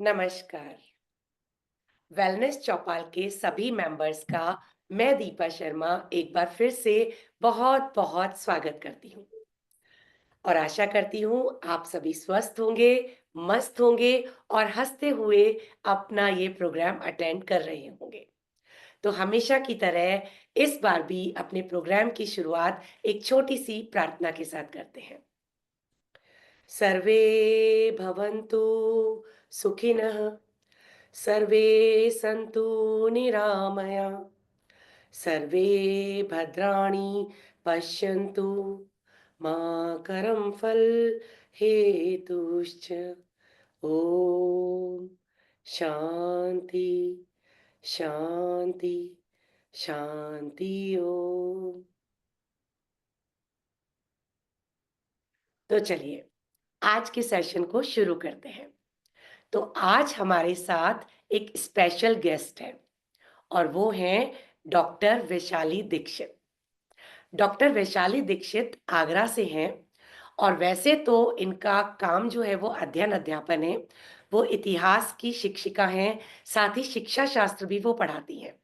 नमस्कार। वेलनेस चौपाल के सभी मेंबर्स का मैं दीपा शर्मा एक बार फिर से बहुत-बहुत स्वागत करती हूँ और आशा करती हूँ आप सभी स्वस्थ होंगे, मस्त होंगे और हँसते हुए अपना ये प्रोग्राम अटेंड कर रहे होंगे। तो हमेशा की तरह इस बार भी अपने प्रोग्राम की शुरुआत एक छोटी-सी प्रार्थना के साथ करते हैं। सर्वे भवन्तु सुखिनः सर्वे सन्तु निरामया सर्वे भद्राणि पश्यन्तु मा करं फल हेतुश्च ॐ शान्ति शान्ति शान्ति ओम। तो चलिए आज के सेशन को शुरू करते हैं। तो आज हमारे साथ एक स्पेशल गेस्ट है और वो हैं डॉक्टर वैशाली दीक्षित। डॉक्टर वैशाली दीक्षित आगरा से हैं और वैसे तो इनका काम जो है वो अध्ययन अध्यापन है। वो इतिहास की शिक्षिका हैं, साथ ही शिक्षा शास्त्र भी वो पढ़ाती हैं।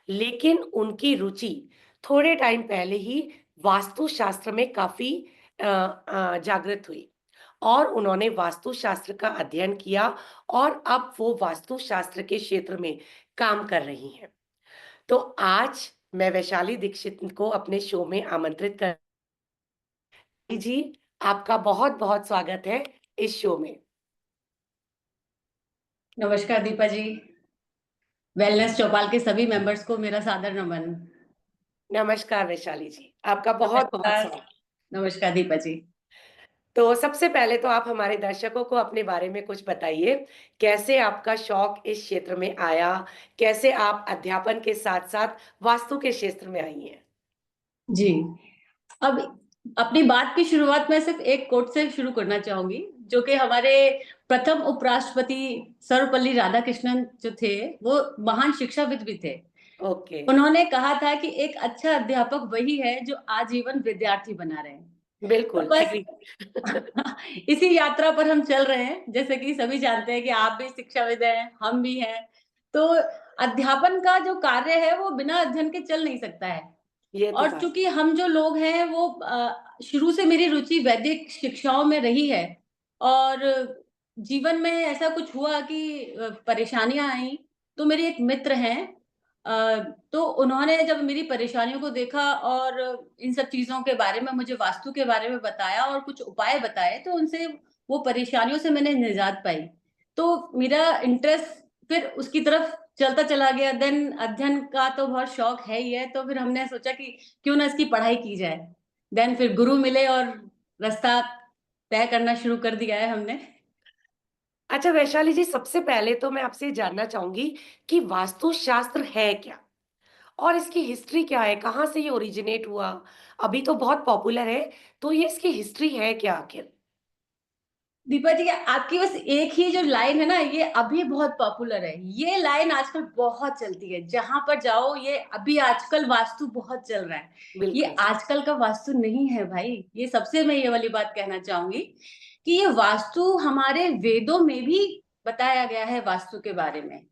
लेकिन उनकी रुचि थोड़े टाइम पहले ही वास्तुशास्त्र में काफ़ी जागृत हुई और उन्होंने वास्तुशास्त्र का अध्ययन किया और अब वो वास्तुशास्त्र के क्षेत्र में काम कर रही हैं। तो आज मैं वैशाली दीक्षित को अपने शो में आमंत्रित कर जी, आपका बहुत-बहुत स्वागत है इस शो में। नमस्कार दीपा जी। वेलनेस चौपाल के सभी मेंबर्स को मेरा सादर नमन। नमस्कार वैशाली जी, आपका बहुत-बहुत नमस्कार। स्वागत। नमस्कार दीपा जी। तो सबसे पहले तो आप हमारे दर्शकों को अपने बारे में कुछ बताइए, कैसे आपका शौक इस क्षेत्र में आया? कैसे आप अध्यापन के साथ-साथ वास्तु के क्षेत्र में आई हैं? जी, अब अपनी बात की शुरुआत मैं सिर्फ एक कोट से शुरू करना चाहूँगी, जो कि हमारे प्रथम उपराष्ट्रपति सर्वपल्ली राधाकृष्णन जो थे, वो महान शिक्षाविद भी थे। ओके, उन्होंने कहा था कि एक अच्छा अध्यापक वही है जो आजीवन विद्यार्थी बना रहे। तो बिल्कुल बस एग्री। इसी यात्रा पर हम चल रहे हैं। जैसे कि सभी जानते हैं कि आप भी शिक्षाविद हैं, हम भी हैं। तो अध्यापन का जो कार्य है वो बिना अध्ययन के चल नहीं सकता है। ये तो और बात चूँकि हम जो लोग हैं वो शुरू से मेरी रुचि वैदिक शिक्षाओं में रही है और जीवन में ऐसा कुछ हुआ कि परेशानियाँ आईं, तो मेरे एक मित्र हैं अ, तो उन्होंने जब मेरी परेशानियों को देखा और इन सब चीज़ों के बारे में मुझे वास्तु के बारे में बताया और कुछ उपाय बताए, तो उनसे वो परेशानियों से मैंने निजात पाई। तो मेरा इंटरेस्ट फिर उसकी तरफ चलता चला गया। देन अध्ययन का तो बहुत शौक है ही है, तो फिर हमने सोचा कि क्यों ना इसकी पढ़ाई की जाए। देन फिर गुरु मिले और रास्ता तय करना शुरू कर दिया है हमने। अच्छा वैशाली जी, सबसे पहले तो मैं आपसे ये जानना चाहूँगी कि वास्तुशास्त्र है क्या? और इसकी हिस्ट्री क्या है? कहाँ से ये ओरिजिनेट हुआ? अभी तो बहुत पॉपुलर है, तो ये इसकी हिस्ट्री है क्या आखिर? दीपा जी, आपकी बस एक ही जो लाइन है ना, ये अभी बहुत पॉपुलर है। ये लाइन आजकल बहुत चलती है। जहाँ पर जाओ ये अभी आजकल वास्तु बहुत चल रहा है। ये बिल्कुल, आजकल का वास्तु नहीं है भाई। ये सबसे मैं ये वाली बात कहना चाहूँगी कि ये वास्तु हमारे वेदों में भी बताया गया है वास्तु के बारे में।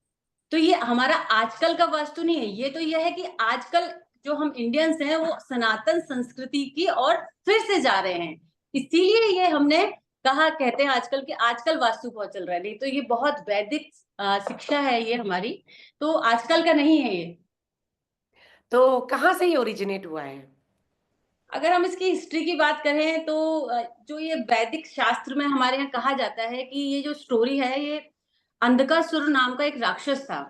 तो ये हमारा आजकल का वास्तु नहीं है। ये तो ये है कि आजकल जो हम इंडियंस हैं वो सनातन संस्कृति की ओर फिर से जा रहे हैं। इसीलिए ये हमने कहा कहते हैं आजकल कि आजकल वास्तु बहुत चल रहा है। नहीं तो ये बहुत वैदिक शिक्षा है ये हमारी, तो आजकल का नहीं है ये। तो कहाँ से ये ओरिजिनेट हुआ है? अगर हम इसकी हिस्ट्री की बात करें तो जो ये वैदिक शास्त्र में हमारे यहाँ कहा जाता है कि ये जो स्टोरी है ये अंधकासुर नाम का एक राक्षस था।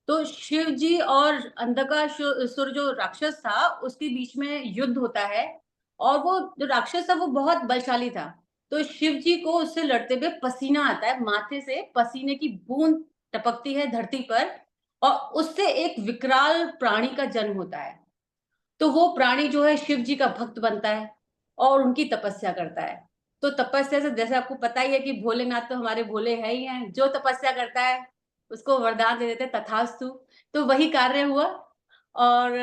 तो शिव जी और अंधकासुर जो राक्षस था उसके बीच में युद्ध होता है और वो जो राक्षस था वो बहुत बलशाली था। तो शिव जी को उससे लड़ते हुए पसीना आता है, माथे से पसीने की बूंद टपकती है धरती पर और उससे एक विकराल प्राणी का जन्म होता है। तो वो प्राणी जो है शिव जी का भक्त बनता है और उनकी तपस्या करता है। तो तपस्या से जैसे आपको पता ही है कि भोलेनाथ तो हमारे भोले है ही हैं, जो तपस्या करता है उसको वरदान दे देते हैं तथास्तु। तो वही कार्य हुआ और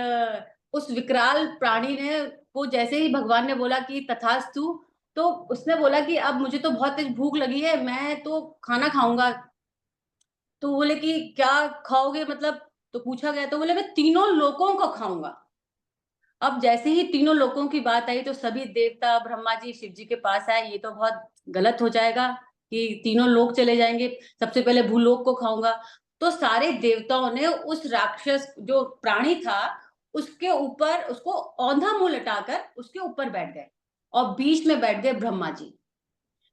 उस विकराल प्राणी ने वो जैसे ही भगवान ने बोला कि तथास्तु, तो उसने बोला कि अब मुझे तो बहुत तेज भूख लगी है, मैं तो खाना खाऊँगा। तो बोले कि क्या खाओगे मतलब, तो पूछा गया तो बोले मैं तीनों लोकों को खाऊँगा। अब जैसे ही तीनों लोकों की बात आई तो सभी देवता ब्रह्मा जी, शिव जी के पास आए, ये तो बहुत गलत हो जाएगा कि तीनों लोक चले जाएँगे, सबसे पहले भूलोक को खाऊँगा। तो सारे देवताओं ने उस राक्षस जो प्राणी था, उसके ऊपर उसको औंधा मुँह लटाकर उसके ऊपर बैठ गए और बीच में बैठ गए ब्रह्मा जी।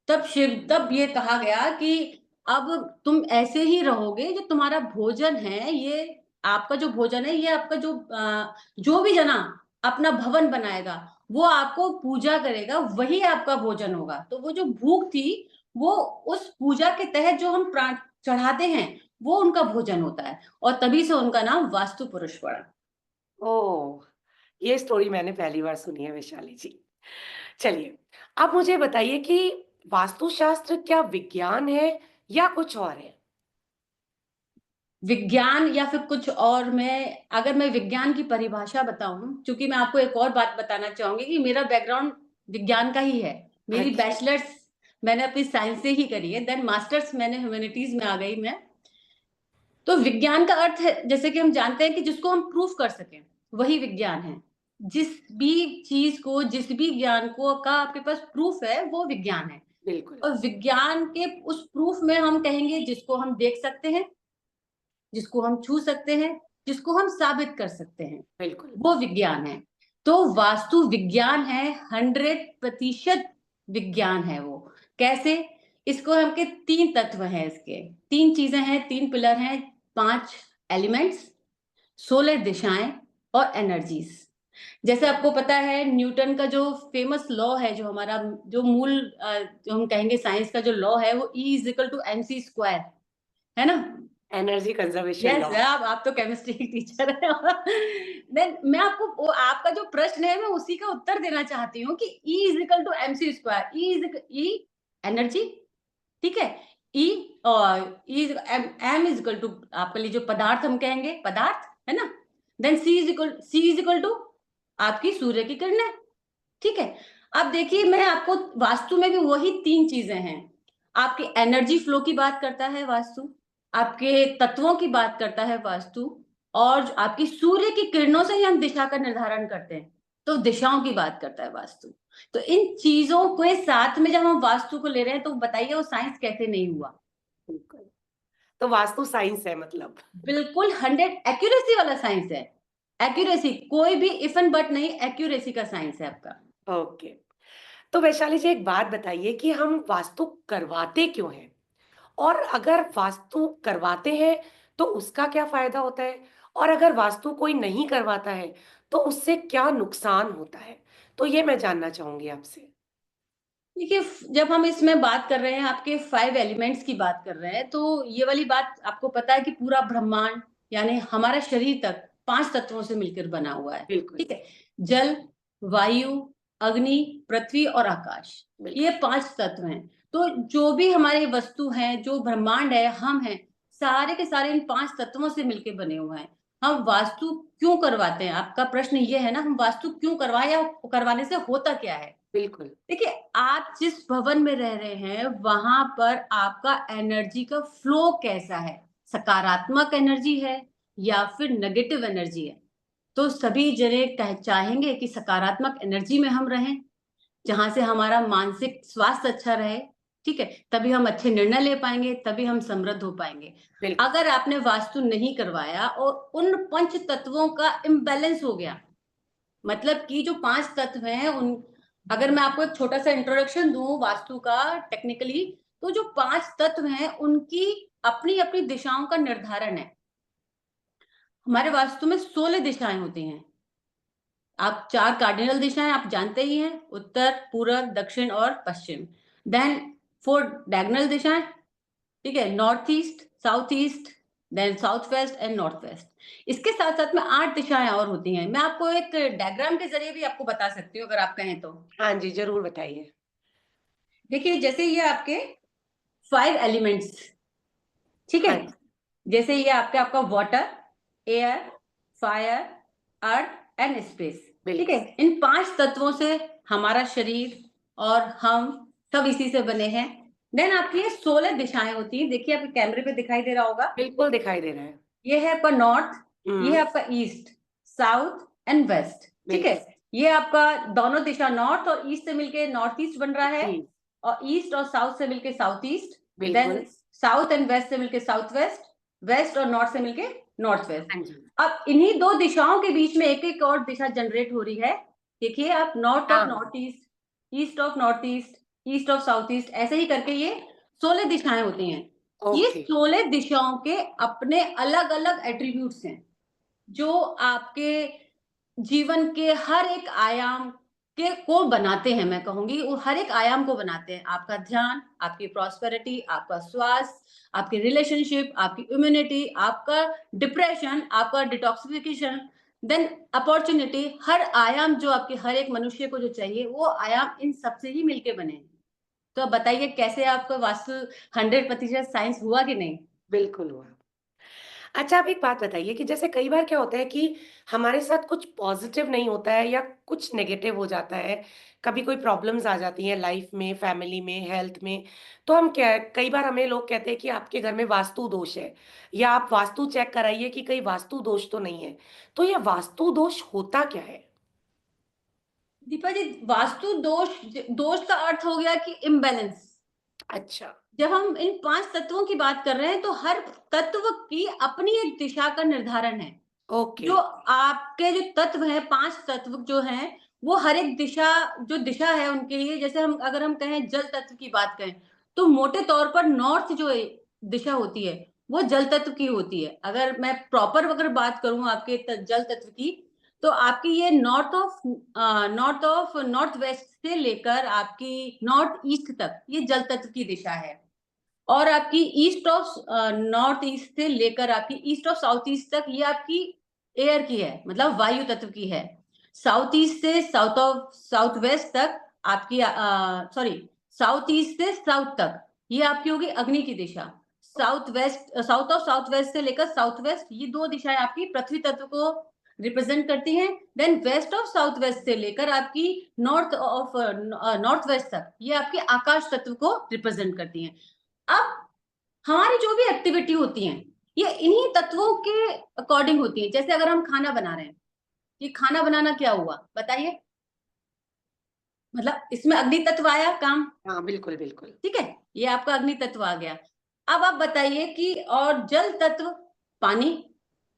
तब ये कहा गया कि अब तुम ऐसे ही रहोगे, जो तुम्हारा भोजन है, ये आपका जो भोजन है, ये आपका जो भी जना अपना भवन बनाएगा, वो आपको पूजा करेगा, वही आपका भोजन होगा। तो वो जो भूख थी, वो उस पूजा के तहत जो हम प्राण चढ़ाते हैं, वो उनका भोजन होता है और तभी से उनका नाम वास्तु पुरुष पड़ा। ओह! ये स्टोरी मैंने पहली बार सुनी है वैशाली जी। चलिए, आप मुझे बताइए कि वास्तुशास्त्र क्या विज्ञान है या कुछ और है? विज्ञान या फिर कुछ और, अगर मैं विज्ञान की परिभाषा बताऊँ, चूँकि मैं आपको एक और बात बताना चाहूँगी कि मेरा बैकग्राउंड विज्ञान का ही है। मेरी अच्छा, बैचलर्स मैंने अपनी साइंस से ही करी है, देन मास्टर्स मैंने ह्यूमैनिटीज़ में आ गई मैं। तो विज्ञान का अर्थ है, जैसे कि हम जानते हैं कि जिसको हम प्रूफ कर सकें, वही विज्ञान है। जिस भी चीज़ को, जिस भी ज्ञान को का आपके पास प्रूफ है, वो विज्ञान है। बिल्कुल, और विज्ञान के उस प्रूफ में हम कहेंगे जिसको हम देख सकते हैं, जिसको हम छू सकते हैं, जिसको हम साबित कर सकते हैं, बिल्कुल। वो विज्ञान है। तो वास्तु विज्ञान है, 100% विज्ञान है वो। कैसे? इसको हम के 3 तत्व हैं इसके, 3 चीज़ें हैं, 3 पिलर हैं, 5 एलिमेंट्स, 16 दिशाएँ और एनर्जीज़। जैसे आपको पता है न्यूटन का जो फेमस लॉ है, जो हमारा जो मूल जो हम कहेंगे साइंस का जो लॉ है, वो E is equal to mc square, है ना? Energy conservation yes, law. आप तो केमिस्ट्री की टीचर हैं। देन मैं आपको वो आपका जो प्रश्न है मैं उसी का उत्तर देना चाहती हूँ कि E is equal to mc square, E energy, ठीक है? E E m is equal to आपके लिए जो पदार्थ हम कहेंगे पदार्थ, है ना? Then C is equal to आपकी सूर्य की किरणें, ठीक है? अब देखिए मैं आपको वास्तु में भी वही 3 चीज़ें हैं। आपकी एनर्जी फ्लो की बात करता है वास्तु, आपके तत्वों की बात करता है वास्तु और जो आपकी सूर्य की किरणों से ही हम दिशा का निर्धारण करते हैं, तो दिशाओं की बात करता है वास्तु। तो इन चीज़ों के साथ में जब हम वास्तु को ले रहे हैं तो बताइए वो साइंस कैसे नहीं हुआ? बिल्कुल, तो वास्तु साइंस है मतलब। बिल्कुल 100 एक्यूरेसी वाला साइंस है। एक्यूरेसी, कोई भी इफ एंड बट नहीं, एक्यूरेसी का साइंस है आपका। ओके, तो वैशाली जी एक बात बताइए कि हम वास्तु करवाते क्यों हैं? और अगर वास्तु करवाते हैं, तो उसका क्या फ़ायदा होता है? और अगर वास्तु कोई नहीं करवाता है, तो उससे क्या नुकसान होता है? तो ये मैं जानना चाहूँगी आपसे। देखिए, जब हम इसमें बात कर रहे हैं, आपके 5 एलिमेंट्स की बात कर रहे हैं, तो ये वाली बात आपको पता है कि पूरा ब्रह्मांड यानी हमारा शरीर तक 5 तत्वों से मिलकर बना हुआ है, बिल्कुल, ठीक है? जल, वायु, अग्नि, पृथ्वी और आकाश, ये बिल्कुल, 5 तत्व हैं। तो जो भी हमारी वस्तु हैं, जो ब्रह्मांड है, हम हैं, सारे के सारे इन 5 तत्वों से मिलके बने हुए हैं। हम वास्तु क्यों करवाते हैं? आपका प्रश्न ये है ना, हम वास्तु क्यों करवाएँ या करवाने से होता क्या है? बिल्कुल, देखिए, आप जिस भवन में रह रहे हैं, वहाँ पर आपका एनर्जी का फ्लो कैसा है? सकारात्मक एनर्जी है या फिर नेगेटिव एनर्जी है? तो सभी जने चाहेंगे कि सकारात्मक एनर्जी में हम रहें, जहाँ से हमारा मानसिक स्वास्थ्य अच्छा रहे, ठीक है? तभी हम अच्छे निर्णय ले पाएँगे, तभी हम समृद्ध हो पाएँगे। बिल्कुल, अगर आपने वास्तु नहीं करवाया और उन 5 तत्वों का इम्बैलेंस हो गया, मतलब कि जो 5 तत्व हैं उन अगर मैं आपको एक छोटा-सा इंट्रोडक्शन दूँ वास्तु का टेक्निकली, तो जो 5 तत्व हैं उनकी अपनी-अपनी दिशाओं का निर्धारण है। हमारे वास्तु में 16 दिशाएँ होती हैं। आप 4 कार्डिनल दिशाएँ आप जानते ही हैं, उत्तर, पूरब, दक्षिण और पश्चिम। देन 4 डायगोनल दिशाएँ, ठीक है? North east, south east, then south west and north west. इसके साथ-साथ में 8 दिशाएँ और होती हैं। मैं आपको एक डायग्राम के ज़रिए भी आपको बता सकती हूँ अगर आप कहें तो। हाँ जी, ज़रूर बताइए। देखिए, जैसे ये आपके 5 एलिमेंट्स, ठीक है? हाँ जी, जैसे ये आपका water, air, fire, earth and space, ठीक है? बिल्कुल, इन 5 तत्वों से हमारा शरीर और हम सब इसी से बने हैं। देन आपकी ये 16 दिशाएं होती हैं। देखिए आपके कैमरे पे दिखाई दे रहा होगा। बिल्कुल दिखाई दे रहा है। ये है आपका नॉर्थ, ये है हुँ, आपका ईस्ट, साउथ एंड वेस्ट। ठीक है, बिल्कुल। ये आपका दोनों दिशा नॉर्थ और ईस्ट से मिलके नॉर्थ ईस्ट बन रहा है, जी, और ईस्ट और साउथ से मिलके साउथ ईस्ट, देन बिल्कुल। साउथ एंड वेस्ट से मिलके साउथ वेस्ट, वेस्ट और नॉर्थ से मिलके नॉर्थ वेस्ट। हाँ जी। अब इन्हीं दो दिशाओं के बीच में एक एक और दिशा जनरेट हो रही है। देखिए आप, नॉर्थ ऑफ हाँ, north east, east of north east, east of south east, ऐसे ही करके ये 16 दिशाएं होती हैं। ये ओके, 16 दिशाओं के अपने अलग अलग एट्रीब्यूट्स हैं, जो आपके जीवन के हर एक आयाम के को बनाते हैं। मैं कहूंगी वो हर एक आयाम को बनाते हैं। आपका ध्यान, आपकी प्रॉस्पेरिटी, आपका स्वास्थ्य, आपकी रिलेशनशिप, आपकी इम्यूनिटी, आपका डिप्रेशन, आपका डिटॉक्सिफिकेशन, देन अपॉर्चुनिटी, हर आयाम जो आपके हर एक मनुष्य को जो चाहिए, वो आयाम इन सबसे ही मिलके बने हैं। तो अब बताइए कैसे आपका वास्तु 100% साइंस हुआ कि नहीं? बिल्कुल हुआ। अच्छा, आप एक बात बताइए कि जैसे कई बार क्या होता है कि हमारे साथ कुछ पॉज़िटिव नहीं होता है या कुछ नेगेटिव हो जाता है, कभी कोई प्रॉब्लम्स आ जाती हैं लाइफ़ में, फैमिली में, हेल्थ में, तो हम क्या कई बार हमें लोग कहते हैं कि आपके घर में वास्तु दोष है या आप वास्तु चेक कराइए कि कहीं वास्तु दोष तो नहीं है। तो ये वास्तु दोष होता क्या है? दीपा जी, वास्तु दोष का अर्थ हो गया कि इम्बैलेंस। अच्छा, जब हम इन 5 तत्वों की बात कर रहे हैं, तो हर तत्व की अपनी एक दिशा का निर्धारण है। ओके, जो आपके जो तत्व हैं, 5 तत्व जो हैं, वो हर एक दिशा, जो दिशा है उनके लिए, जैसे हम अगर हम कहें जल तत्व की बात करें, तो मोटे तौर पर नॉर्थ जो दिशा होती है, वो जल तत्व की होती है। अगर मैं प्रॉपर अगर बात करूँ आपके जल तत्व की, तो आपकी ये नॉर्थ वेस्ट से लेकर आपकी नॉर्थ ईस्ट तक ये जल तत्व की दिशा है। और आपकी ईस्ट ऑफ नॉर्थ ईस्ट से लेकर आपकी ईस्ट ऑफ साउथ ईस्ट तक ये आपकी एयर की है, मतलब वायु तत्व की है। साउथ ईस्ट से साउथ वेस्ट तक आपकी, सॉरी, साउथ ईस्ट से साउथ तक ये आपकी होगी अग्नि की दिशा। साउथ ऑफ साउथ वेस्ट से लेकर साउथ वेस्ट, ये दो दिशाएं आपकी पृथ्वी तत्व को रिप्रेजेंट करती हैं। Then west of south west से लेकर आपकी नॉर्थ वेस्ट तक ये आपके आकाश तत्व को रिप्रेजेंट करती हैं। अब हमारी जो भी एक्टिविटी होती हैं, ये इन्हीं तत्वों के अकॉर्डिंग होती है। जैसे अगर हम खाना बना रहे हैं, ये खाना बनाना क्या हुआ बताइए? मतलब इसमें अग्नि तत्व आया काम, हाँ, बिल्कुल, बिल्कुल। ठीक है? ये आपका अग्नि तत्व आ गया। अब आप बताइए कि और जल तत्व, पानी,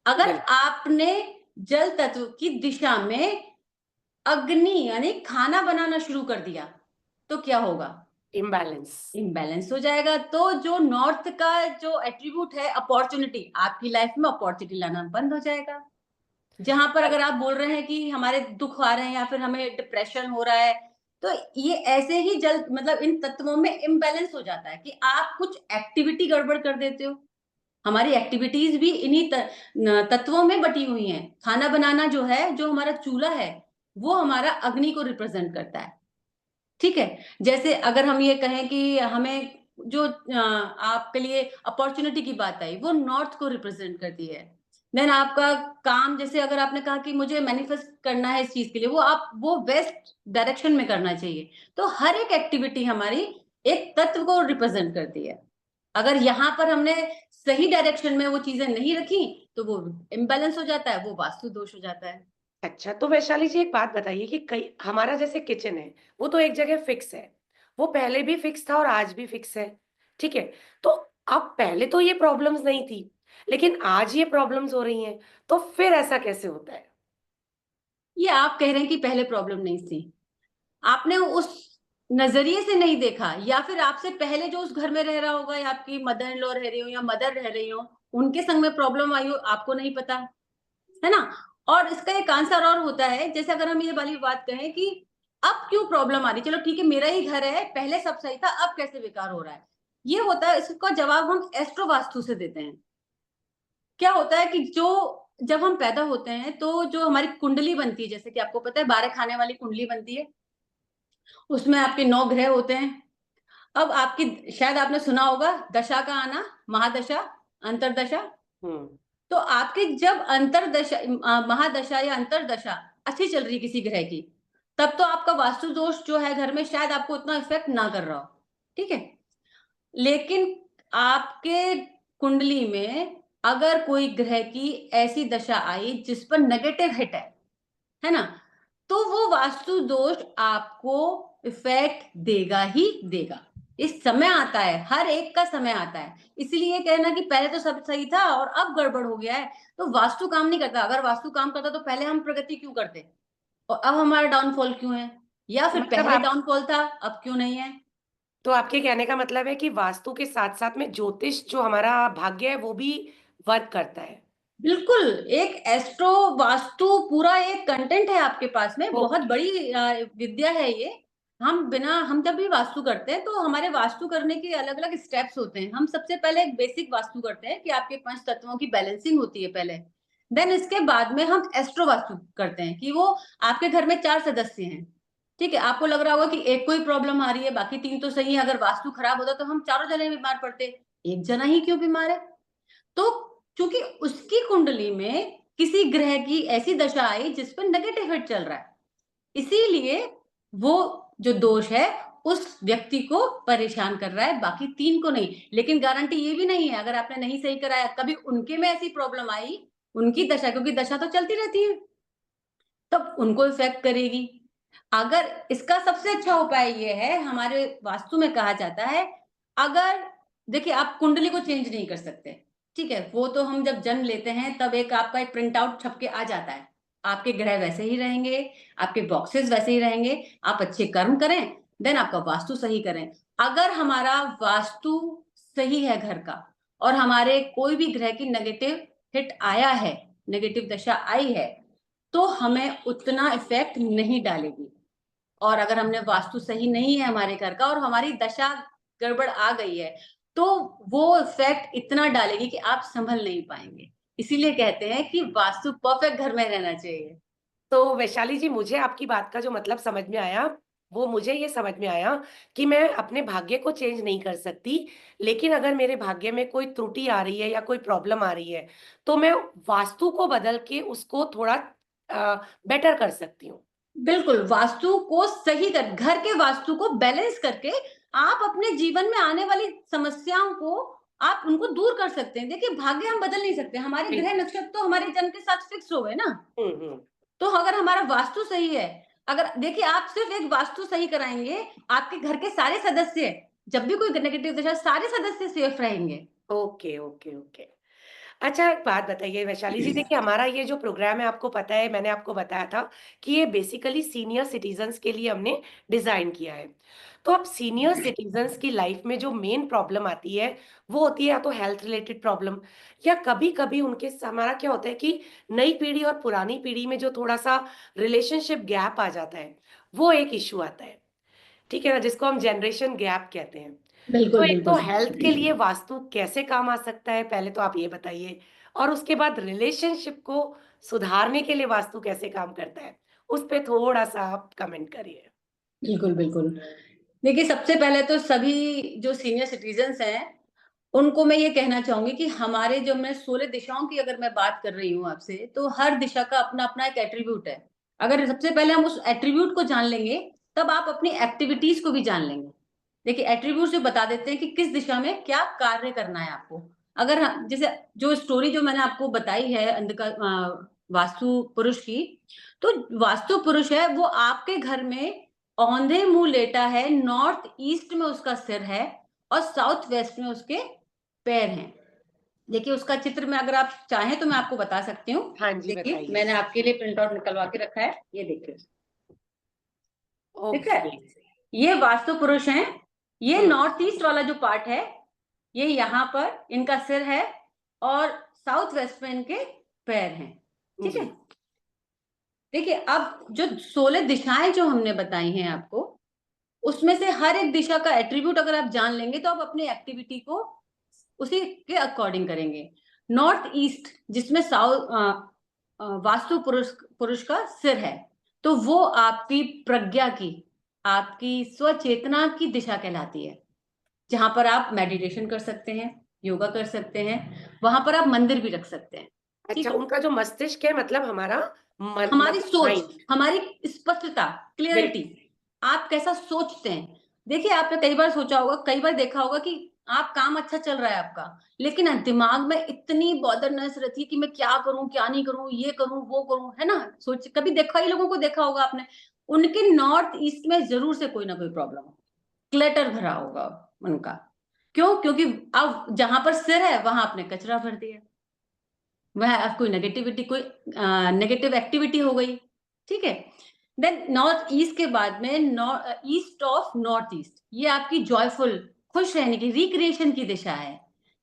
अगर बिल आपने जल तत्व की दिशा में अग्नि यानी खाना बनाना शुरू कर दिया, तो क्या होगा? इम्बैलेंस। इम्बैलेंस हो जाएगा। तो जो नॉर्थ का जो एट्रीब्यूट है अपॉर्चुनिटी, आपकी लाइफ में अपॉर्चुनिटी लाना बंद हो जाएगा। जहां पर अगर आप बोल रहे हैं कि हमारे दुख आ रहे हैं या फिर हमें डिप्रेशन हो रहा है, तो ये ऐसे ही जल मतलब इन तत्वों में इम्बैलेंस हो जाता है कि आप कुछ एक्टिविटी गड़बड़ कर देते हो। हमारी एक्टिविटीज भी इन्हीं तत्वों में बटी हुई हैं। खाना बनाना जो है, जो हमारा चूल्हा है, वो हमारा अग्नि को रिप्रेजेंट करता है। ठीक है? जैसे अगर हम ये कहें कि हमें जो आपके लिए अपॉर्च्युनिटी की बात आई, वो नॉर्थ को रिप्रेजेंट करती है। देन आपका काम, जैसे अगर आपने कहा कि मुझे मैनिफेस्ट करना है इस चीज़ के लिए, वो वेस्ट डायरेक्शन में करना चाहिए। तो हर एक एक्टिविटी हमारी एक तत्व को रिप्रेजेंट करती है। अगर यहाँ पर हमने सही डायरेक्शन में वो चीज़ें नहीं रखी, तो वो इम्बैलेंस हो जाता है, वो वास्तु दोष हो जाता है। अच्छा, तो वैशाली जी एक बात बताइए कि कई हमारा जैसे किचन है, वो तो एक जगह फिक्स है। वो पहले भी फिक्स था और आज भी फिक्स है, ठीक है? तो अब पहले तो ये प्रॉब्लम्स नहीं थी, लेकिन आज ये प्रॉब्लम्स हो रही हैं, तो फिर ऐसा कैसे होता है? ये आप कह रहे हैं कि पहले प्रॉब्लम नहीं थी। आपने उस नज़रिए से नहीं देखा, या फिर आपसे पहले जो उस घर में रह रहा होगा, या आपकी मदर इन लॉ रह रही हो या मदर रह रही हो, उनके संग में प्रॉब्लम आई हो, आपको नहीं पता, है ना? और इसका एक आंसर और होता है, जैसे अगर हम ये वाली बात कहें कि अब क्यों प्रॉब्लम आ रही है? चलो ठीक है, मेरा ही घर है, पहले सब सही था, अब कैसे बेकार हो रहा है? ये होता है, इसका जवाब हम एस्ट्रो वास्तु से देते हैं। क्या होता है कि जो जब हम पैदा होते हैं, तो जो हमारी कुंडली बनती है, जैसे कि आपको पता है 12 खाने वाली कुंडली बनती है, उसमें आपके 9 ग्रह होते हैं। अब आपकी, शायद आपने सुना होगा दशा का आना, महादशा, अंतरदशा। हुँ, तो आपकी जब महादशा या अंतरदशा अच्छी चल रही है किसी ग्रह की, तब तो आपका वास्तु दोष जो है घर में, शायद आपको उतना इफेक्ट ना कर रहा हो। ठीक है? लेकिन आपके कुंडली में अगर कोई ग्रह की ऐसी दशा आई जिस पर नेगेटिव हिट है ना? तो वो वास्तु दोष आपको इफ़ेक्ट देगा ही देगा। इस समय आता है, हर एक का समय आता है। इसलिए कहना कि पहले तो सब सही था और अब गड़बड़ हो गया है, तो वास्तु काम नहीं करता। अगर वास्तु काम करता तो पहले हम प्रगति क्यों करते? और अब हमारा डाउनफॉल क्यों है? या फिर मतलब पहले आप डाउनफॉल था, अब क्यों नहीं है? तो आपके कहने का मतलब है कि वास्तु के साथ-साथ में ज्योतिष जो हमारा भाग्य है वो भी वर्क करता है। बिल्कुल, एक एस्ट्रो वास्तु पूरा एक कंटेंट है आपके पास में, बहुत ओके। बड़ी विद्या है ये। हम जब भी वास्तु करते हैं, तो हमारे वास्तु करने के अलग-अलग स्टेप्स होते हैं। हम सबसे पहले एक बेसिक वास्तु करते हैं कि आपके 5 तत्वों की बैलेंसिंग होती है पहले। देन इसके बाद में हम एस्ट्रो वास्तु करते हैं कि वो आपके घर में 4 सदस्य हैं, ठीक है? आपको लग रहा होगा कि एक को ही प्रॉब्लम आ रही है, बाकी 3 तो सही है। अगर वास्तु खराब होता तो हम चारों जने बीमार पड़ते, 1 जना ही क्यों बीमार है? तो चूंकि उसकी कुंडली में किसी ग्रह की ऐसी दशा आई जिस पर नेगेटिव हिट चल रहा है, इसीलिए वो जो दोष है उस व्यक्ति को परेशान कर रहा है, बाकी 3 को नहीं। लेकिन गारंटी ये भी नहीं है, अगर आपने नहीं सही कराया, कभी उनके में ऐसी प्रॉब्लम आई, उनकी दशा, क्योंकि दशा तो चलती रहती है, तब उनको इफेक्ट करेगी। अगर इसका सबसे अच्छा उपाय ये है, हमारे वास्तु में कहा जाता है, अगर देखिए आप कुंडली को चेंज नहीं कर सकते, ठीक है? वो तो हम जब जन्म लेते हैं तब एक आपका एक प्रिंट आउट छप के आ जाता है। आपके ग्रह वैसे ही रहेंगे, आपके बॉक्सेस वैसे ही रहेंगे, आप अच्छे कर्म करें, देन आपका वास्तु सही करें। अगर हमारा वास्तु सही है घर का और हमारे कोई भी ग्रह की नेगेटिव हिट आया है, नेगेटिव दशा आई है, तो हमें उतना इफेक्ट नहीं डालेगी। और अगर हमने वास्तु सही नहीं है हमारे घर का और हमारी दशा गड़बड़ आ गई है, तो वो इफेक्ट इतना डालेगी कि आप संभल नहीं पाएंगे। इसीलिए कहते हैं कि वास्तु परफेक्ट घर में रहना चाहिए। तो वैशाली जी, मुझे आपकी बात का जो मतलब समझ में आया, वो मुझे ये समझ में आया कि मैं अपने भाग्य को चेंज नहीं कर सकती, लेकिन अगर मेरे भाग्य में कोई त्रुटि आ रही है या कोई प्रॉब्लम आ रही है, तो मैं वास्तु को बदल के उसको थोड़ा बेटर कर सकती हूँ। बिल्कुल, वास्तु को सही कर, घर के वास्तु को बैलेंस करके आप अपने जीवन में आने वाली समस्याओं को आप उनको दूर कर सकते हैं। देखिए, भाग्य हम बदल नहीं सकते, हमारे ग्रह बिल्कुल। नक्षत्र तो हमारे जन्म के साथ फिक्स हो गए ना। हुँ, हुँ। तो अगर हमारा वास्तु सही है, अगर देखिए आप सिर्फ एक वास्तु सही कराएँगे, आपके घर के सारे सदस्य, जब भी कोई नेगेटिव दशा, सारे सदस्य सेफ रहेंगे। Okay, okay, okay. अच्छा, एक बात बताइए वैशाली जी, देखिए हमारा ये जो प्रोग्राम है आपको पता है, मैंने आपको बताया था कि ये बेसिकली सीनियर सिटीज़न्स के लिए हमने डिज़ाइन किया है। तो अब सीनियर सिटीज़न्स की लाइफ़ में जो मेन प्रॉब्लम आती है, वो होती है या तो हेल्थ रिलेटेड प्रॉब्लम, या कभी-कभी उनके स हमारा क्या होता है कि नई पीढ़ी और पुरानी पीढ़ी में जो थोड़ा-सा रिलेशनशिप गैप आ जाता है, वो एक इश्यू आता है। ठीक है ना? जिसको हम जनरेशन गैप कहते हैं। तो बिल्कुल, एक तो बिल्कुल। हेल्थ के लिए वास्तु कैसे काम आ सकता है, पहले तो आप ये बताइए? और उसके बाद रिलेशनशिप को सुधारने के लिए वास्तु कैसे काम करता है? उस पे थोड़ा-सा आप कमेंट करिए। बिल्कुल, बिल्कुल। देखिए, सबसे पहले तो सभी जो सीनियर सिटीज़न्स हैं, उनको मैं ये कहना चाहूँगी कि हमारे जो मैं 16 दिशाओं की अगर मैं बात कर रही हूँ आपसे, तो हर दिशा का अपना-अपना एक एट्रिब्यूट है। अगर सबसे पहले हम उस एट्रिब्यूट को जान लेंगे, तब आप अपनी एक्टिविटीज़ को भी जान लेंगे। देखिए, एट्रिब्यूट्स जो बता देते हैं कि किस दिशा में क्या कार्य करना है आपको। अगर ह जैसे जो स्टोरी जो मैंने आपको बताई है वास्तु पुरुष की, तो वास्तु पुरुष है, वो आपके घर में औंधे मुँह लेटा है, नॉर्थ ईस्ट में उसका सिर है और साउथ वेस्ट में उसके पैर हैं। देखिए, उसका चित्र मैं, अगर आप चाहें तो मैं आपको बता सकती हूँ। हाँ जी, देखिए, बताइए। मैंने आपके लिए प्रिंट आउट निकलवा के रखा है, ये देखिए, ठीक है? ओके। ये वास्तु पुरुष हैं, ये हुँ, नॉर्थ ईस्ट वाला जो पार्ट है, ये यहाँ पर इनका सिर है और साउथ वेस्ट में इनके पैर हैं, ठीक है? जी। देखिए, अब जो 16 दिशाएँ जो हमने बताई हैं आपको, उसमें से हर एक दिशा का एट्रिब्यूट अगर आप जान लेंगे, तो आप अपनी एक्टिविटी को उसी के अकॉर्डिंग करेंगे। नॉर्थ ईस्ट जिसमें वास्तु पुरुष पुरुष का सिर है, तो वो आपकी प्रज्ञा की, आपकी स्वचेतना की दिशा कहलाती है। जहाँ पर आप मेडिटेशन कर सकते हैं, योगा कर सकते हैं, वहाँ पर आप मंदिर भी रख सकते हैं, अच्छा, ठीक है? उनका जो मस्तिष्क है मतलब हमारा मन हमारी मतलब सोच, माइंड। हमारी स्पष्टता, क्लैरिटी, बिल्कुल। आप कैसा सोचते हैं। देखिए, आपने कई बार सोचा होगा, कई बार देखा होगा कि आप काम अच्छा चल रहा है आपका, लेकिन दिमाग में इतनी बॉदरनेस रहती है कि मैं क्या करूँ, क्या नहीं करूँ, ये करूँ, वो करूँ, है ना? सोच कभी देखा ही लोगों को देखा होगा आपने, उनके नॉर्थ ईस्ट में ज़रूर से कोई ना कोई प्रॉब्लम हो, क्लटर भरा होगा उनका। क्यों? क्योंकि अब जहाँ पर सिर है, वहाँ आपने कचरा भर दिया। वह अब कोई नेगेटिविटी कोई नेगेटिव एक्टिविटी हो गई, ठीक है? देन नॉर्थ ईस्ट के बाद में ईस्ट ऑफ नॉर्थ ईस्ट, ये आपकी जॉयफुल, खुश रहने की, रिक्रिएशन की दिशा है।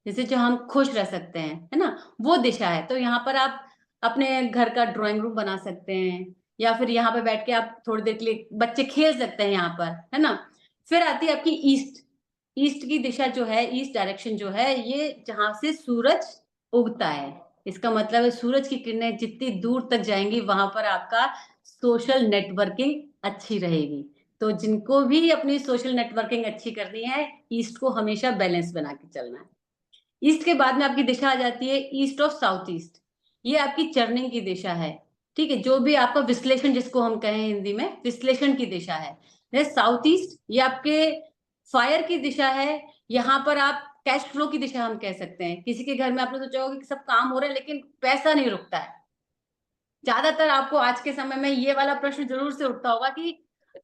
जैसे जो हम खुश रह सकते हैं, है ना? वो दिशा है। तो यहाँ पर आप अपने घर का ड्राइंग रूम बना सकते हैं, या फिर यहाँ पे बैठ के आप थोड़ी देर के लिए बच्चे खेल सकते हैं यहाँ पर, है ना? फिर आती है आपकी ईस्ट। ईस्ट की दिशा जो है, ईस्ट डायरेक्शन जो है, ये जहाँ से सूरज उगता है। इसका मतलब है सूरज की किरणें जितनी दूर तक जाएँगी, वहाँ पर आपका सोशल नेटवर्किंग अच्छी रहेगी। तो जिनको भी अपनी सोशल नेटवर्किंग अच्छी करनी है, ईस्ट को हमेशा बैलेंस बना के चलना है। ईस्ट के बाद में आपकी दिशा आ जाती है ईस्ट ऑफ साउथ ईस्ट। ये आपकी चर्निंग की दिशा है, ठीक है? जो भी आपका विश्लेषण जिसको हम कहें हिंदी में, विश्लेषण की दिशा है। साउथ ईस्ट ये आपके फायर की दिशा है। यहाँ पर आप कैश फ्लो की दिशा हम कह सकते हैं। किसी के घर में आपने सोचा होगा कि सब काम हो रहे हैं लेकिन पैसा नहीं रुकता है। ज़्यादातर आपको आज के समय में ये वाला प्रश्न ज़रूर से उठता होगा कि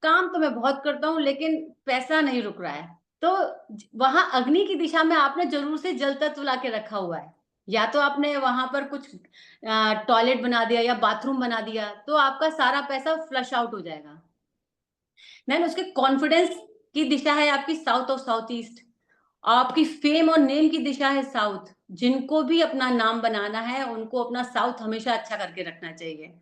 काम तो मैं बहुत करता हूँ लेकिन पैसा नहीं रुक रहा है। तो वहां अग्नि की दिशा में आपने जरूर से जल तत्व ला के रखा हुआ है। या तो आपने वहां पर कुछ टॉयलेट बना दिया या बाथरूम बना दिया, तो आपका सारा पैसा फ्लश आउट हो जाएगा। देन उसके कॉन्फिडेंस की दिशा है आपकी साउथ ऑफ साउथ ईस्ट। आपकी फेम और नेम की दिशा है साउथ। जिनको भी अपना नाम बनाना है, उनको अपना साउथ हमेशा अच्छा करके रखना चाहिए।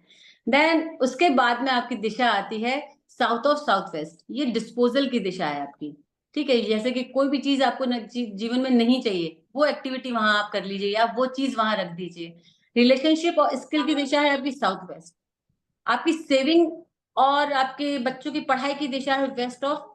देन उसके बाद में आपकी दिशा आती है साउथ ऑफ साउथ वेस्ट। ये डिस्पोजल की दिशा है आपकी, ठीक है? जैसे कि कोई भी चीज आपको जीवन में नहीं चाहिए, वो एक्टिविटी वहां आप कर लीजिए या वो चीज वहां रख दीजिए। रिलेशनशिप और स्किल की दिशा है आपकी साउथ वेस्ट। आपकी सेविंग और आपके बच्चों की पढ़ाई की दिशा है वेस्ट ऑफ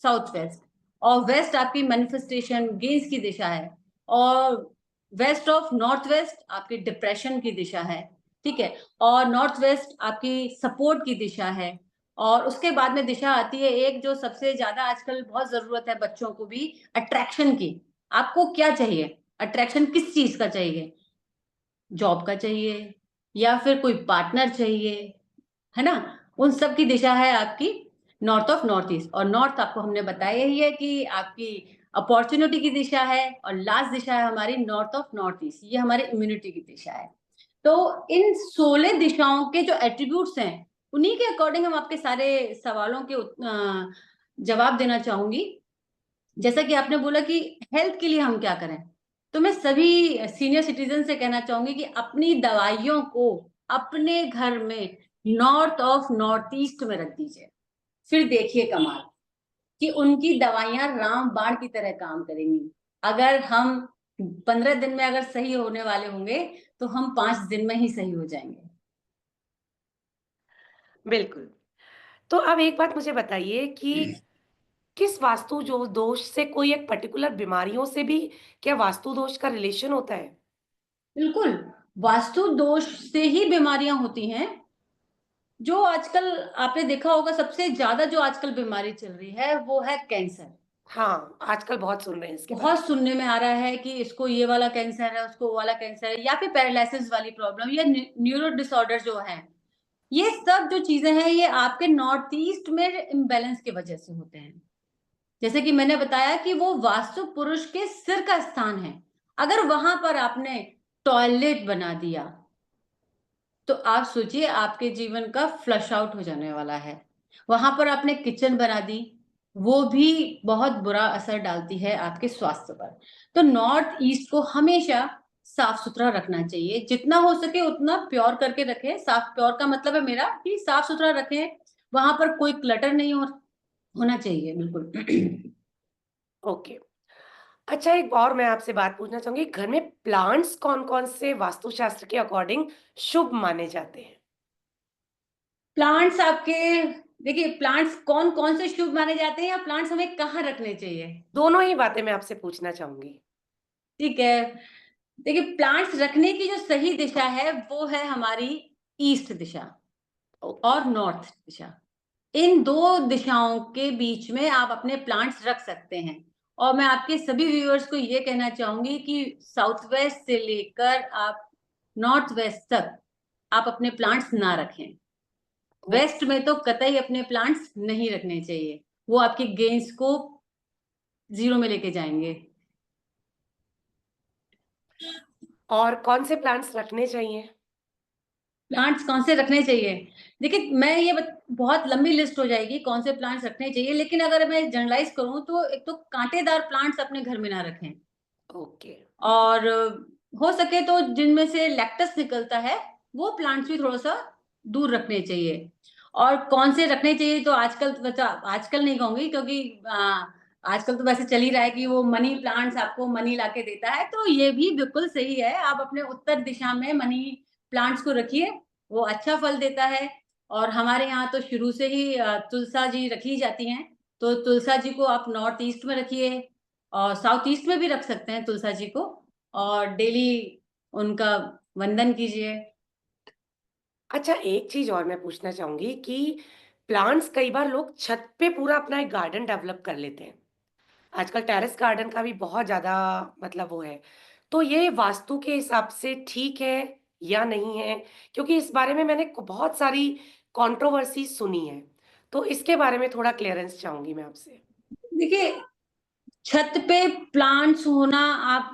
साउथ वेस्ट। और वेस्ट आपकी मैनिफेस्टेशन गेन्स की दिशा है। और वेस्ट ऑफ नॉर्थ वेस्ट आपकी डिप्रेशन की दिशा है, ठीक है? और नॉर्थ वेस्ट आपकी सपोर्ट की दिशा है। और उसके बाद में दिशा आती है एक जो सबसे ज्यादा आजकल बहुत जरूरत है बच्चों को भी, अट्रैक्शन की। आपको क्या चाहिए? अट्रैक्शन किस चीज का चाहिए? जॉब का चाहिए या फिर कोई पार्टनर चाहिए, है ना? उन सब की दिशा है आपकी नॉर्थ ऑफ नॉर्थ ईस्ट। और नॉर्थ आपको हमने बताया ही है कि आपकी अपॉर्चुनिटी की दिशा है। और लास्ट दिशा है हमारी नॉर्थ ऑफ नॉर्थ ईस्ट, ये हमारी इम्यूनिटी की दिशा है। तो इन 16 दिशाओं के जो एट्रीब्यूट्स हैं, उन्हीं के अकॉर्डिंग हम आपके सारे सवालों के जवाब देना चाहूंगी। जैसा कि आपने बोला कि हेल्थ के लिए हम क्या करें, तो मैं सभी सीनियर सिटीजन से कहना चाहूंगी कि अपनी दवाइयों को अपने घर में नॉर्थ ऑफ नॉर्थ ईस्ट में रख दीजिए। फिर देखिए कमाल कि उनकी दवाइयां रामबाण की तरह काम करेंगी। अगर हम 15 दिन में अगर सही होने वाले होंगे, तो हम 5 दिन में ही सही हो जाएंगे। बिल्कुल। तो अब एक बात मुझे बताइए कि किस वास्तु जो दोष से कोई एक पर्टिकुलर बीमारियों से भी क्या वास्तु दोष का रिलेशन होता है? बिल्कुल, वास्तु दोष से ही बीमारियां होती हैं। जो आजकल आपने देखा होगा, सबसे ज्यादा जो आजकल बीमारी चल रही है वो है कैंसर। हाँ, आजकल बहुत सुन रहे हैं इसके बारे बहुत सुनने में आ रहा है कि इसको ये वाला कैंसर है, उसको वो वाला कैंसर है, या फिर पैरालिसिस वाली प्रॉब्लम या न्यूरो डिसऑर्डर जो है। ये सब जो चीजें हैं, ये आपके नॉर्थ ईस्ट में इम्बैलेंस की वजह से होते हैं। जैसे कि मैंने बताया कि वो वास्तु पुरुष के सिर का स्थान है। अगर वहां पर आपने टॉयलेट बना दिया, तो आप सोचिए आपके जीवन का फ्लश आउट हो जाने वाला है। वहां पर आपने किचन बना दी, वो भी बहुत बुरा असर डालती है आपके स्वास्थ्य पर। तो नॉर्थ ईस्ट को हमेशा साफ सुथरा रखना चाहिए, जितना हो सके उतना प्योर करके रखें। साफ प्योर का मतलब है मेरा कि साफ सुथरा रखें, वहां पर कोई क्लटर नहीं होना चाहिए, बिल्कुल। में। ओके। अच्छा, एक और मैं आपसे बात पूछना चाहूँगी, घर में प्लांट्स कौन-कौन से वास्तुशास्त्र के अकॉर्डिंग शुभ माने जाते हैं? प्लांट्स आपके, देखिए प्लांट्स कौन कौन से शुभ माने जाते हैं या प्लांट्स हमें कहाँ रखने चाहिए? दोनों ही बातें मैं आपसे पूछना चाहूँगी। ठीक है, देखिए प्लांट्स रखने की जो सही दिशा है वो है हमारी ईस्ट दिशा ओके, और नॉर्थ दिशा। इन दो दिशाओं के बीच में आप अपने प्लांट्स रख सकते हैं। और मैं आपके सभी व्यूअर्स को ये कहना चाहूंगी कि साउथ वेस्ट से लेकर आप नॉर्थ वेस्ट तक आप अपने प्लांट्स ना रखें। ओ वेस्ट में तो कतई अपने प्लांट्स नहीं रखने चाहिए, वो आपके गेन्स को जीरो में लेके जाएंगे। और कौन से प्लांट्स रखने चाहिए? प्लांट्स कौन से रखने चाहिए? देखिए, मैं ये बहुत लंबी लिस्ट हो जाएगी कौन से प्लांट्स रखने चाहिए, लेकिन अगर मैं जनरलाइज करूं तो एक तो कांटेदार प्लांट्स अपने घर में ना रखें, ओके। और हो सके तो जिनमें से लैक्टस निकलता है वो प्लांट्स भी थोड़ा सा दूर रखने चाहिए। और कौन से रखने चाहिए तो आजकल आजकल नहीं कहूंगी, क्योंकि आजकल तो वैसे चल ही रहा है कि वो मनी प्लांट्स आपको मनी लाके देता है, तो ये भी बिल्कुल सही है। आप अपने उत्तर दिशा में मनी प्लांट्स को रखिए, वो अच्छा फल देता है। और हमारे यहाँ तो शुरू से ही तुलसा जी रखी जाती हैं, तो तुलसा जी को आप नॉर्थ ईस्ट में रखिए, और साउथ ईस्ट में भी रख सकते हैं तुलसा जी को, और डेली उनका वंदन कीजिए। अच्छा, एक चीज और मैं पूछना चाहूंगी कि प्लांट्स कई बार लोग छत पे पूरा अपना एक गार्डन डेवलप कर लेते हैं। आजकल टेरेस गार्डन का भी बहुत ज्यादा मतलब वो है। तो ये वास्तु के हिसाब से ठीक है या नहीं है? क्योंकि इस बारे में मैंने बहुत सारी कंट्रोवर्सी सुनी है। तो इसके बारे में थोड़ा क्लियरेंस चाहूंगी मैं आपसे। देखिए, छत पे प्लांट्स होना आप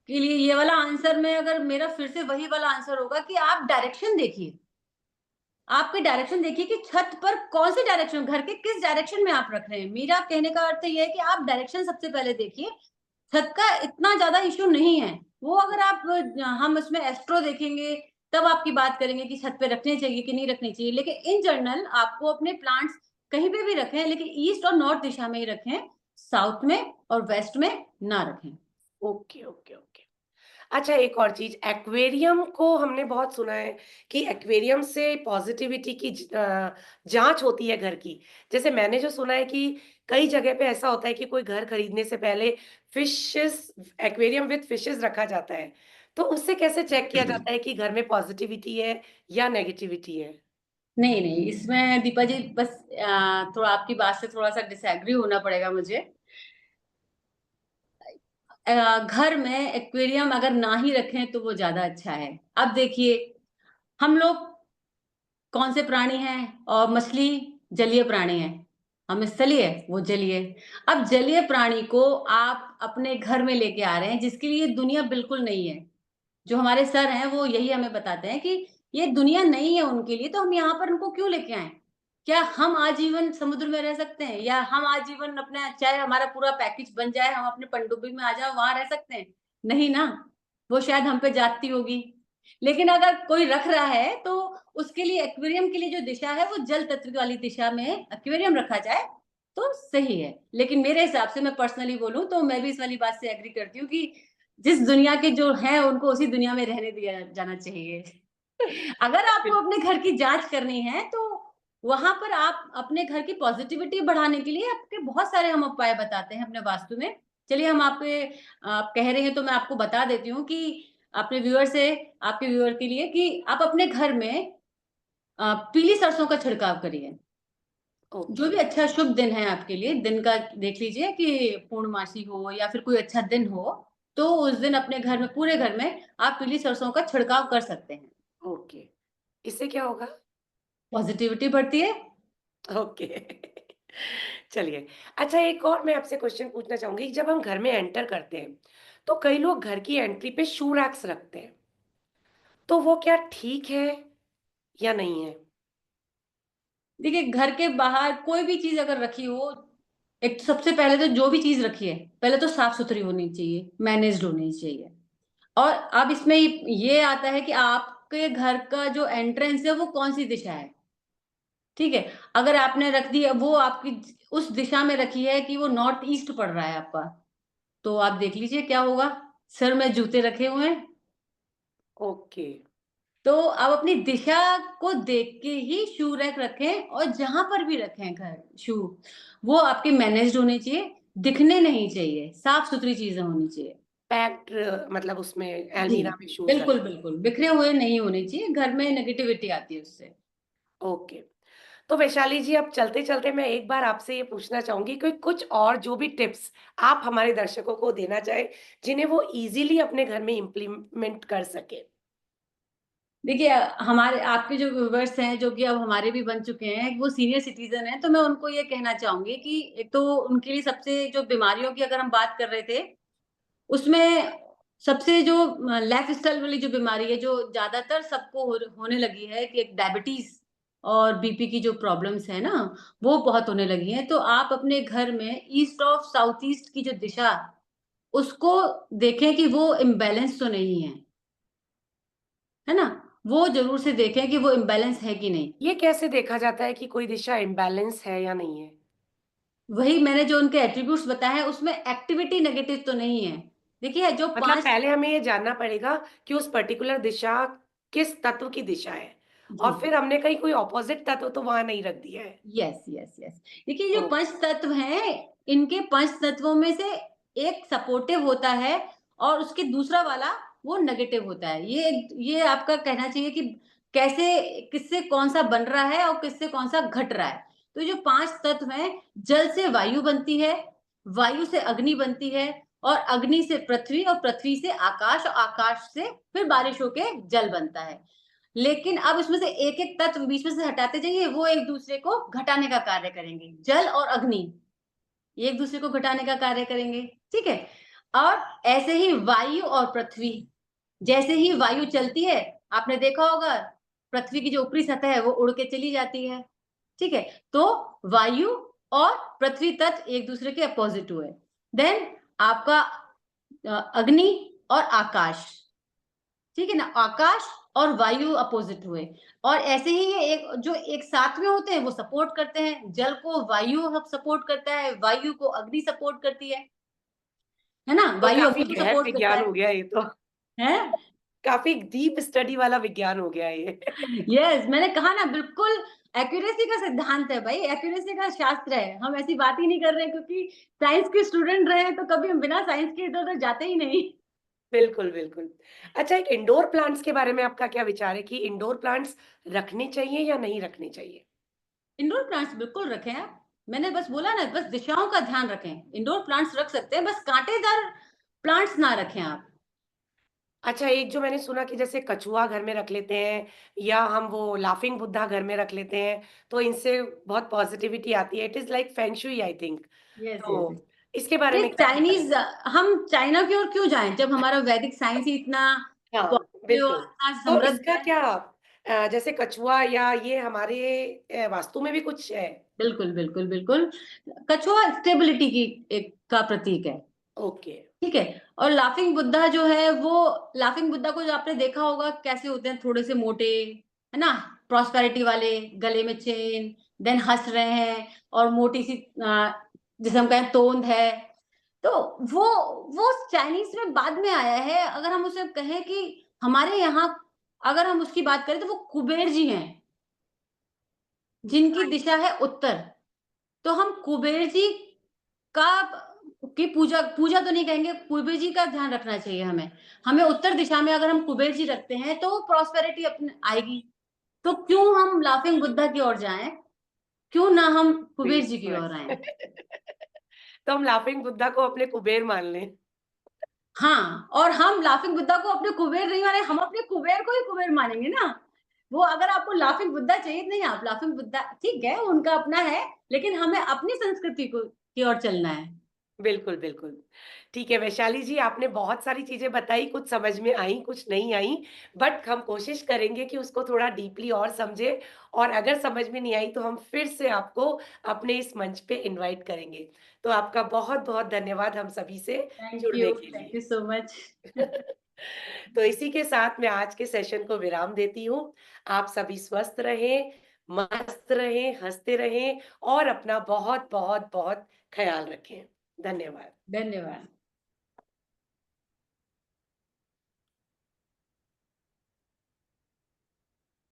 के लिए ये वाला आंसर, में अगर मेरा फिर से वही वाला आंसर होगा कि आप डायरेक्शन देखिए। आपके डायरेक्शन देखिए कि छत पर कौन से डायरेक्शन, घर के किस डायरेक्शन में आप रख रहे हैं। मेरा कहने का अर्थ ये है कि आप डायरेक्शन सबसे पहले देखिए। छत का इतना ज्यादा इश्यू नहीं है, वो अगर आप हम उसमें एस्ट्रो देखेंगे तब आपकी बात करेंगे कि छत पे रखने चाहिए कि नहीं रखने चाहिए। लेकिन इन जनरल आपको अपने प्लांट्स कहीं पे भी रखें, लेकिन ईस्ट और नॉर्थ दिशा में ही रखें, साउथ में और वेस्ट में ना रखें। Okay, okay, okay. अच्छा, एक और चीज़, एक्वेरियम को हमने बहुत सुना है कि एक्वेरियम से पॉज़िटिविटी की जाँच होती है घर की। जैसे मैंने जो सुना है कि कई जगह पे ऐसा होता है कि कोई घर खरीदने से पहले फ़िशेज़ एक्वेरियम विथ फ़िशेज़ रखा जाता है। तो उससे कैसे चेक किया जाता है कि घर में पॉज़िटिविटी है या नेगेटिविटी है? नहीं, नहीं, इसमें दीपा जी बस थोड़ा आपकी बात से थोड़ा-सा डिसएग्री होना पड़ेगा मुझे। घर में एक्वेरियम अगर ना ही रखें तो वो ज़्यादा अच्छा है। अब देखिए, हम लोग कौन से प्राणी हैं, और मछली जलीय प्राणी है, हम स्थलीय, वो जलीय। अब जलीय प्राणी को आप अपने घर में लेके आ रहे हैं, जिसके लिए दुनिया बिल्कुल नहीं है। जो हमारे सर हैं वो यही हमें बताते हैं कि ये दुनिया नहीं है उनके लिए, तो हम यहाँ पर उनको क्यों लेके आए? क्या हम आजीवन समुद्र में रह सकते हैं, या हम आजीवन अपना चाहे हमारा पूरा पैकेज बन जाए हम अपने पनडुब्बी में आ जाए वहां रह सकते हैं? नहीं ना, वो शायद हम पे जाती होगी। लेकिन अगर कोई रख रहा है तो उसके लिए एक्वेरियम के लिए जो दिशा है वो जल तत्व वाली दिशा में एक्वेरियम रखा जाए तो सही है। लेकिन मेरे हिसाब से मैं पर्सनली बोलूं तो मैं भी इस वाली बात से एग्री करती हूँ कि जिस दुनिया के जो हैं उनको उसी दुनिया में रहने दिया जाना चाहिए। अगर आपको अपने घर की जांच करनी है तो वहां पर आप अपने घर की पॉजिटिविटी बढ़ाने के लिए आपके बहुत सारे हम उपाय बताते हैं अपने वास्तु में। चलिए, हम आप कह रहे हैं तो मैं आपको बता देती हूँ कि अपने व्यूअर से आपके व्यूअर के लिए कि आप अपने घर में पीली सरसों का छिड़काव करिए। जो ओके, भी अच्छा शुभ दिन है आपके लिए, दिन का देख लीजिए कि पूर्णमासी हो या फिर कोई अच्छा दिन हो, तो उस दिन अपने घर में, पूरे घर में आप पीली सरसों का छिड़काव कर सकते हैं। ओके। इससे क्या होगा? पॉज़िटिविटी बढ़ती है। ओके। चलिए, अच्छा, एक और मैं आपसे क्वेश्चन पूछना चाहूँगी, जब हम घर में एंटर करते हैं, तो कई लोग घर की एंट्री पे शू रैक्स रखते हैं, तो वो क्या ठीक है या नहीं है? देखिए, घर के बाहर कोई भी चीज़ अगर रखी हो, एक तो सबसे पहले तो जो भी चीज़ रखी है, पहले तो साफ-सुथरी होनी चाहिए, मैनेज्ड होनी चाहिए। और अब इसमें ये आता है कि आपके घर का जो एंट्रेंस है, वो कौन-सी दिशा है, ठीक है? अगर आपने रख दी है, वो आपकी उस दिशा में रखी है कि वो नॉर्थ ईस्ट पड़ रहा है आपका, तो आप देख लीजिए क्या होगा। सिर में जूते रखे हुए हैं, ओके, तो आप अपनी दिशा को देख के ही शू रैक रखें, और जहाँ पर भी रखें घर शू, वो आपके मैनेज्ड होने चाहिए, दिखने नहीं चाहिए, साफ-सुथरी चीज़ें होनी चाहिए। पैक्ड मतलब उसमें जी, अलमीरा में शूज़ रख। बिल्कुल, बिल्कुल, बिखरे हुए नहीं होने चाहिए, घर में नेगेटिविटी आती है उससे। ओके। तो वैशाली जी, अब चलते-चलते मैं एक बार आपसे ये पूछना चाहूँगी कि कुछ और जो भी टिप्स आप हमारे दर्शकों को देना चाहें, जिन्हें वो ईज़िली अपने घर में इम्प्लीमेंट कर सकें? देखिए हमारे आपके जो व्यूअर्स हैं, जो कि अब हमारे भी बन चुके हैं, वो सीनियर सिटीज़न हैं, तो मैं उनको ये कहना चाहूँगी कि एक तो उनके लिए सबसे जो बीमारियों की अगर हम बात कर रहे थे, उसमें सबसे जो लाइफ़स्टाइल वाली जो बीमारी है, जो ज़्यादातर सबको होने लगी है कि एक डायबिटीज़ और बीपी की जो प्रॉब्लम्स है ना, वो बहुत होने लगी हैं। तो आप अपने घर में ईस्ट ऑफ साउथ ईस्ट की जो दिशा, उसको देखें कि वो इम्बैलेंस तो नहीं है ना? वो ज़रूर से देखें कि वो इम्बैलेंस है कि नहीं। ये कैसे देखा जाता है कि कोई दिशा इम्बैलेंस है या नहीं है? वही मैंने जो उनके एट्रिब्यूट्स बताए हैं, उसमें एक्टिविटी नेगेटिव तो नहीं है। देखिए जो मतलब 5 पहले हमें ये जानना पड़ेगा कि उस पर्टिकुलर दिशा किस तत्व की दिशा है जी। और फिर हमने कहीं कोई अपोज़िट तत्व तो वहाँ नहीं रख दिया है। Yes, yes, yes. देखिए जो ओह! पंच तत्व हैं, इनके पंच तत्वों में से एक सपोर्टिव होता है और उसके दूसरा वाला वो नेगेटिव होता है। ये आपका कहना चाहिए कि कैसे किससे कौन-सा बन रहा है और किससे कौन-सा घट रहा है। तो जो 5 तत्व हैं, जल से वायु बनती है, वायु से अग्नि बनती है और अग्नि से पृथ्वी और पृथ्वी से आकाश और आकाश से फिर बारिश होके जल बनता है। लेकिन अब इसमें से एक-एक तत्व बीच में से हटाते जाइए, वो एक-दूसरे को घटाने का कार्य करेंगे। जल और अग्नि एक-दूसरे को घटाने का कार्य करेंगे, ठीक है? और ऐसे ही वायु और पृथ्वी, जैसे ही वायु चलती है, आपने देखा होगा पृथ्वी की जो ऊपरी सतह है, वो उड़ के चली जाती है, ठीक है? तो वायु और पृथ्वी तत्व एक-दूसरे के अपोज़िट हुए। देन आपका अग्नि और आकाश, ठीक है ना? आकाश और वायु अपोज़िट हुए और ऐसे ही ये एक साथ में होते हैं, वो सपोर्ट करते हैं। जल को वायु सपोर्ट करता है, वायु को अग्नि सपोर्ट करती है ना? तो वायु काफ़ी अग्नि को गहन सपोर्ट करता विज्ञान है। हो गया ये तो। हैं? काफ़ी डीप स्टडी वाला विज्ञान हो गया ये। यस, मैंने कहा ना बिल्कुल एक्यूरेसी का सिद्धांत है भाई, एक्यूरेसी का शास्त्र है। हम ऐसी बात ही नहीं कर रहे हैं क्योंकि साइंस के स्टूडेंट रहे हैं, तो कभी हम बिना साइंस के इधर-उधर जाते ही नहीं। बिल्कुल, बिल्कुल। अच्छा, एक इंडोर प्लांट्स के बारे में आपका क्या विचार है कि इंडोर प्लांट्स रखने चाहिए या नहीं रखने चाहिए? इंडोर प्लांट्स बिल्कुल रखें आप। मैंने बस बोला ना, बस दिशाओं का ध्यान रखें। इंडोर प्लांट्स रख सकते हैं, बस कांटेदार प्लांट्स ना रखें आप। अच्छा, एक जो मैंने सुना कि जैसे कछुआ घर में रख लेते हैं या हम वो लाफिंग बुद्धा घर में रख लेते हैं, तो इनसे बहुत पॉज़िटिविटी आती है। It is like feng shui I think. Yes, yes, yes. तो इसके बारे ये में क्या ख़्याल है? चाइनीज़ हम चाइना की ओर क्यों जाएँ, जब हमारा वैदिक साइंस ही इतना हाँ, पॉजिटिव और बिल्कुल। इतना तो समृद्ध इसका है। क्या जैसे कछुआ या ये हमारे वास्तु में भी कुछ है? बिल्कुल, बिल्कुल, बिल्कुल। कछुआ स्टेबिलिटी की एक का प्रतीक है। ओके, ठीक है? और लाफिंग बुद्धा जो है वो लाफिंग बुद्धा को जो आपने देखा होगा कैसे होते हैं थोड़े से मोटे, है ना? प्रॉस्पेरिटी वाले, गले में चेन, देन हँस रहे हैं और मोटी-सी जिसे हम कहें तोंद है। तो वो वो चाइनीज़ में बाद में आया है। अगर हम उसे कहें कि हमारे यहाँ अगर हम उसकी बात करें तो वो कुबेर जी हैं, जिनकी नाइस। दिशा है उत्तर। तो हम कुबेर जी का की पूजा पूजा तो नहीं कहेंगे, कुबेर जी का ध्यान रखना चाहिए हमें। हमें उत्तर दिशा में अगर हम कुबेर जी रखते हैं, तो प्रॉस्पेरिटी अपने आएगी। तो क्यों हम लाफिंग बुद्धा की ओर जाएँ? क्यों ना हम कुबेर स्वीट जी की ओर वर्ड्स। आएँ? तो हम लाफिंग बुद्धा को अपने कुबेर मान लें। हाँ, और हम लाफिंग बुद्धा को अपने कुबेर नहीं माने, हम अपने कुबेर को ही कुबेर मानेंगे ना। वो अगर आपको लाफिंग बुद्धा चाहिए, नहीं आप लाफिंग बुद्धा ठीक है, उनका अपना है, लेकिन हमें अपनी संस्कृति को की ओर चलना है। बिल्कुल, बिल्कुल। ठीक है, वैशाली जी, आपने बहुत सारी चीज़ें बताई, कुछ समझ में आईं, कुछ नहीं आईं, बट हम कोशिश करेंगे कि उसको थोड़ा डीपली और समझें और अगर समझ में नहीं आई तो हम फिर से आपको अपने इस मंच पे इनवाइट करेंगे। तो आपका बहुत-बहुत धन्यवाद हम सभी से जुड़ने के थैंक यू लिए। So much. तो इसी के साथ मैं आज के सेशन को विराम देती हूँ। आप सभी स्वस्थ रहें, मस्त रहें, हँसते रहें और अपना बहुत-बहुत बहुत ख़्याल रखें। धन्यवाद। धन्यवाद।